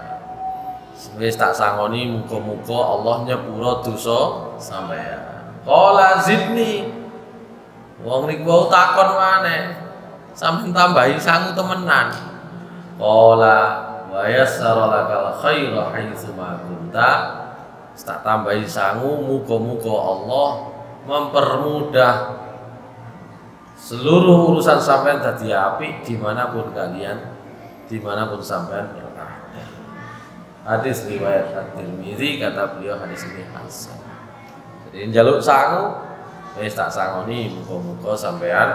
Wis tak sangoni muga-muga Allah nyepuro dosa sampean. Qala zidni. Wong niku wau takon maneh. Sampeyan tambahi sangu temenan. Qala wa yassara lakal khaira haitsu ma kunta. Tak tambahi sangu muga-muga Allah mempermudah seluruh urusan sampean dadi apik dimanapun kalian, dimanapun sampean berada. Hadis riwayat At-Tirmidzi, kata beliau hadis ini hasan. Jadi njaluk sangu wis tak sangoni muga-muga sampean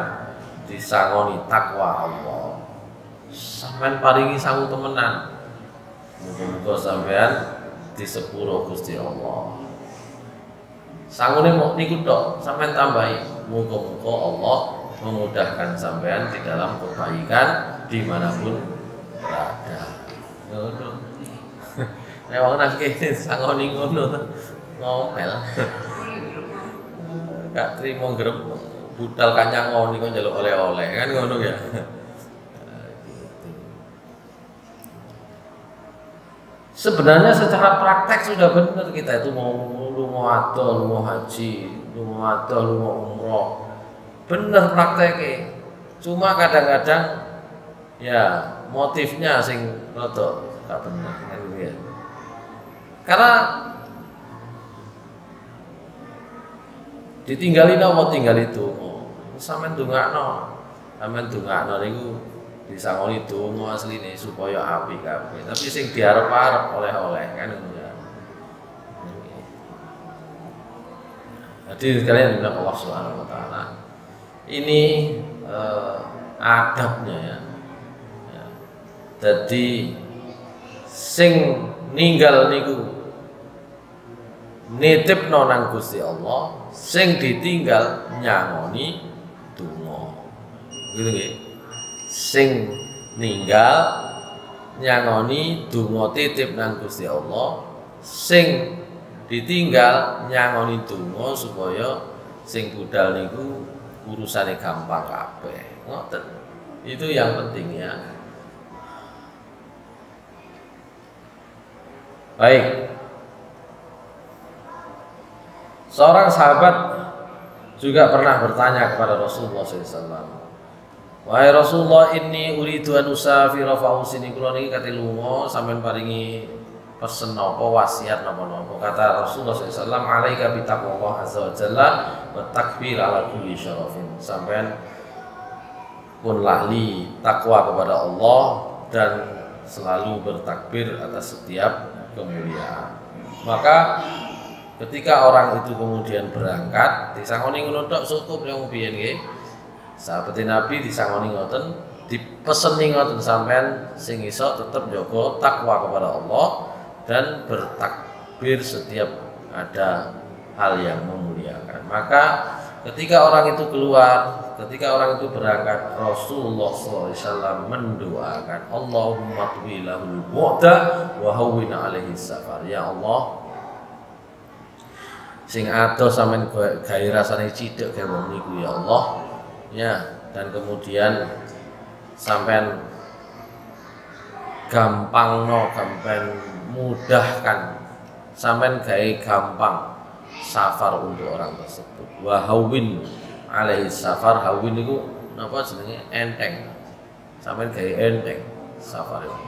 disangoni takwa Allah. Sampean paringi sangu temenan. Muga-muga sampean disepuro Gusti Allah. Sangune mok niku tok, sampean tambahi. Muga-muga Allah memudahkan sampean di dalam kebaikan dimanapun berada. Ngono. Nek wong nang kene sangoni ngono ngomel. Gak trimo grep budal kanyang ngoni kok njaluk oleh-oleh kan ngono ya. Sebenarnya secara praktek sudah benar kita itu mau adoh, lu mau haji, lu mau adoh, lu mau umroh, benar prakteknya. Cuma kadang-kadang ya motifnya sing rada gak benar kan ya. Karena ditinggalin apa tinggal itu, sampean ndongakno, niku disangoni donga asline supaya apik kabeh. Tapi sing diarep-arep oleh-oleh kan ngono ya. Jadi kalian bilang Allah Subhanahu wa taala. Ini adabnya ya. Jadi sing ninggal niku nitipno nang Gusti Allah, sing ditinggal nyangoni donga. Gitu nggih. Sing ninggal nyangoni donga titip nang Gusti Allah, sing ditinggal nyangoni donga supaya sing budal niku urusane gampang kabeh. Ngoten. Itu yang penting ya. Baik. Seorang sahabat juga pernah bertanya kepada Rasulullah SAW. Wahai Rasulullah, inni uridu an usafira fa usini, kula niki kate lunga sampean paringi pesen napa wasiat napa-napa. Kata Rasulullah SAW, alaika bi taqwallah azza wa jalla wa takbir ala kulli syarafin. Sampean pun lahli takwa kepada Allah dan selalu bertakbir atas setiap kemuliaan. Maka ketika orang itu kemudian berangkat disangoni ngono tok cukup yang biyen nggih. Sahabat Nabi disangoni ngoten, dipeseni ngoten sampean sing iso tetep njaga takwa kepada Allah dan bertakbir setiap ada hal yang memuliakan. Maka ketika orang itu keluar, ketika orang itu berangkat, Rasulullah SAW mendoakan, Allahumma twi lahul bu'da wa hawwin alaihi safar. Ya Allah, sing adoh sampean gawe rasane cidhek gawe wong niku ya Allah. Ya, dan kemudian sampean gampangno, gampang mudahkan, sampean gawe gampang safar untuk orang tersebut. Wa hawwin alaihi safar, hawwin niku napa jenenge enteng. Sampean gawe enteng safar itu.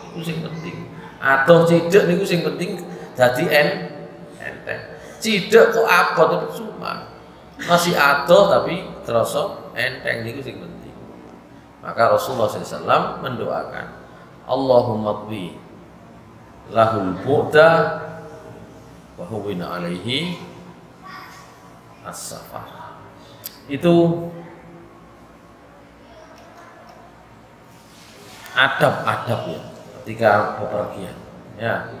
Iku sing penting. Adoh cidhek niku sing penting dadi enteng. Cidhek kok abot itu cuma masih adoh tapi terasa enteng niku sing penting. Maka Rasulullah SAW mendoakan, Allahumma twi lahul bu'da wa hawwin alaihi as-safar. Itu adab-adab ya ketika bepergian ya.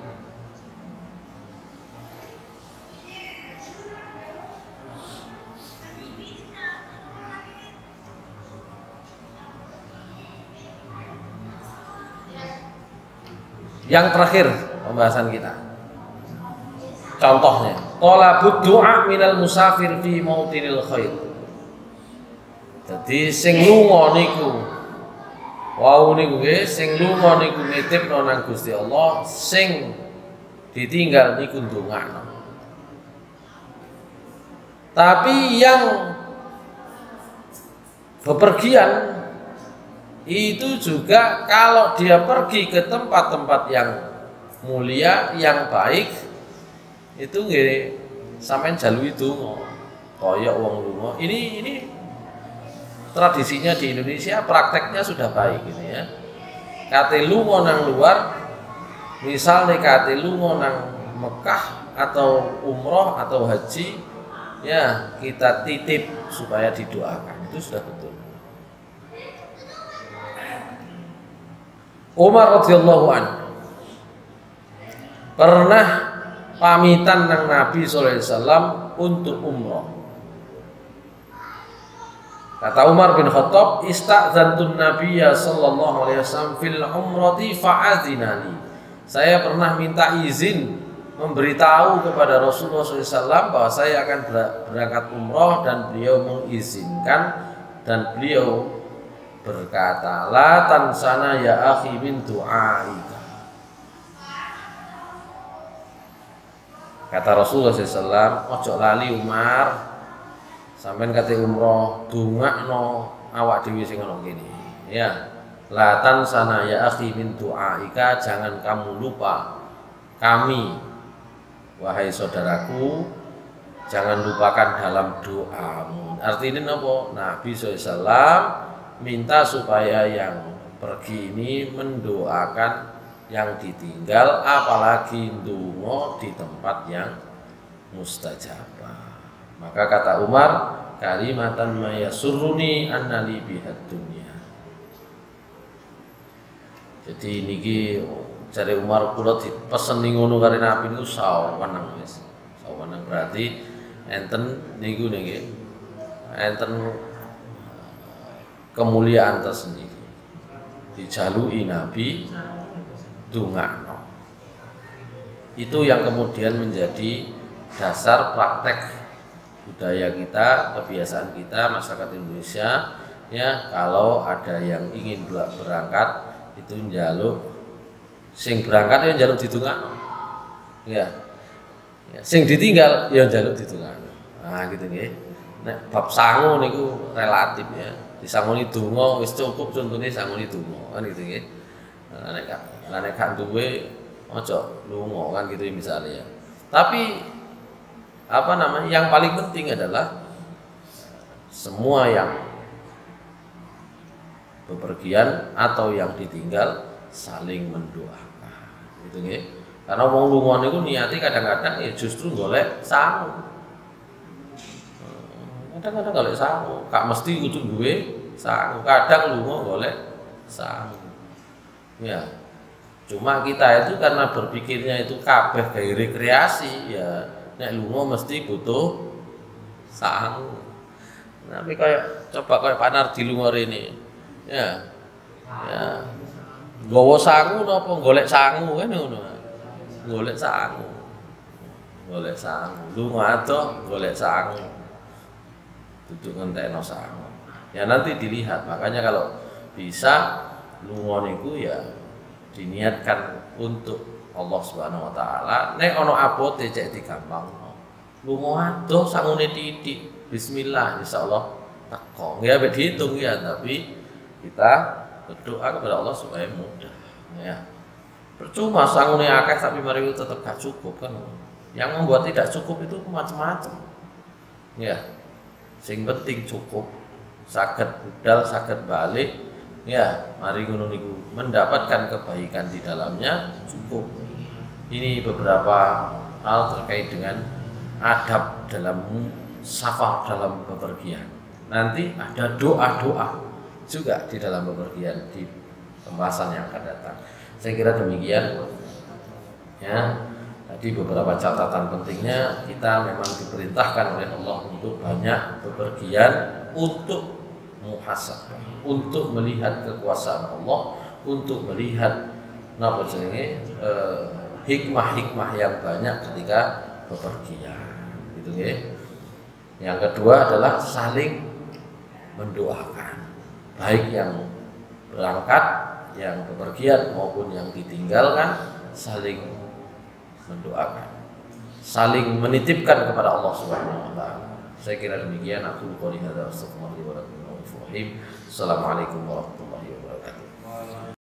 Yang terakhir pembahasan kita. Contohnya, talabud du'a minal musafir fi mautinil khair. Dadi sing lunga niku wau niku nggih, sing lunga niku nitipno nang Gusti Allah, sing ditinggal niku ndongakno. Tapi yang bepergian itu juga kalau dia pergi ke tempat-tempat yang mulia, yang baik, itu nggih sampean jaluki donga kaya wong lunga. Ini tradisinya di Indonesia, prakteknya sudah baik ini ya. Kate lunga nang luar, misalnya kate lunga nang Mekah atau umroh atau haji, ya kita titip supaya didoakan, itu sudah betul. Umar radhiyallahu anhu pernah pamitan nang Nabi sallallahu alaihi wasallam untuk umroh. Kata Umar bin Khattab, istadzantun Nabiyya sallallahu alaihi wasallam fil umrati fa'adzinani. Saya pernah minta izin memberitahu kepada Rasulullah SAW bahwa saya akan berangkat umroh, dan beliau mengizinkan, dan beliau berkata, la tansana ya akhi min du'aika. Kata Rasulullah SAW, ojo lali Umar, sampean kate umroh dongakno awak dhewe sing ana kene. Ya, la tansana ya akhi min du'aika, jangan kamu lupa kami, wahai saudaraku, jangan lupakan dalam doamu. Artinya apa? Nabi SAW minta supaya yang pergi ini mendoakan yang ditinggal, apalagi ndonga di tempat yang mustajabah. Maka kata Umar, kalimatan mayasurruni annali bihad dunya. Jadi niki jare Umar kula dipeseni ngono karo Nabi niku sawenang wis. Sawenang berarti enten niku niki enten kemuliaan tersendiri. Dijalui Nabi dongakno. Itu yang kemudian menjadi dasar praktek budaya kita, kebiasaan kita masyarakat Indonesia ya. Kalau ada yang ingin berangkat itu njaluk, sing berangkat ya njaluk didongakno. Ya. Sing ditinggal ya njaluk didongakno. Nah gitu nggih. Nek bab sangu niku relatif ya. Disangoni donga wis cukup, contone sangoni donga kan gitu nggih. Nek gak duwe aja lunga kan gitu misalnya ya. Tapi apa namanya, yang paling penting adalah semua yang bepergian atau yang ditinggal saling mendoakan gitu nggih. Karena wong lunga niku niati kadang-kadang ya justru golek sangu. Kadang-kadang golek sangu, gak mesti kudu duwe sangu. Kadang lunga golek sangu. Ya. Cuma kita itu karena berpikirnya itu kabeh gawe rekreasi ya, nek lunga mesti butuh sangu. Tapi coba kayak Pak Nardi lunga rene. Ya. Ya. Nggawa sangu napa golek sangu kan ngono. Golek sangu. Golek sangu. Lunga adoh golek sangu. Duduk ngentekno sangu. Ya nanti dilihat. Makanya kalau bisa lunga niku ya diniatkan untuk Allah Subhanahu wa taala. Nek ana abote cek digampangno. Lunga adoh sangune titik. Bismillah insyaallah teko. Ya mek dihitung ya, tapi kita berdoa kepada Allah supaya mudah. Ya. Percuma sangune akeh tapi mari tetap gak cukup kan. Yang membuat tidak cukup itu macam-macam. Ya. Sing penting cukup. Saged budal, saged balik. Ya, mari ngono niku mendapatkan kebaikan di dalamnya cukup. Ini beberapa hal terkait dengan adab dalam safar, dalam bepergian. Nanti ada doa-doa juga di dalam bepergian di pembahasan yang akan datang. Saya kira demikian. Ya, tadi beberapa catatan pentingnya, kita memang diperintahkan oleh Allah untuk banyak bepergian, untuk muhasabah, untuk melihat kekuasaan Allah, untuk melihat napa jenenge hikmah-hikmah yang banyak ketika bepergian gitu nggih. Yang kedua adalah saling mendoakan, baik yang berangkat, yang bepergian maupun yang ditinggalkan, saling mendoakan, saling menitipkan kepada Allah Subhanahu wa taala. Saya kira demikian. Aku qouli hadza, astaghfirullahi wa lakum. Assalamualaikum warahmatullahi wabarakatuh.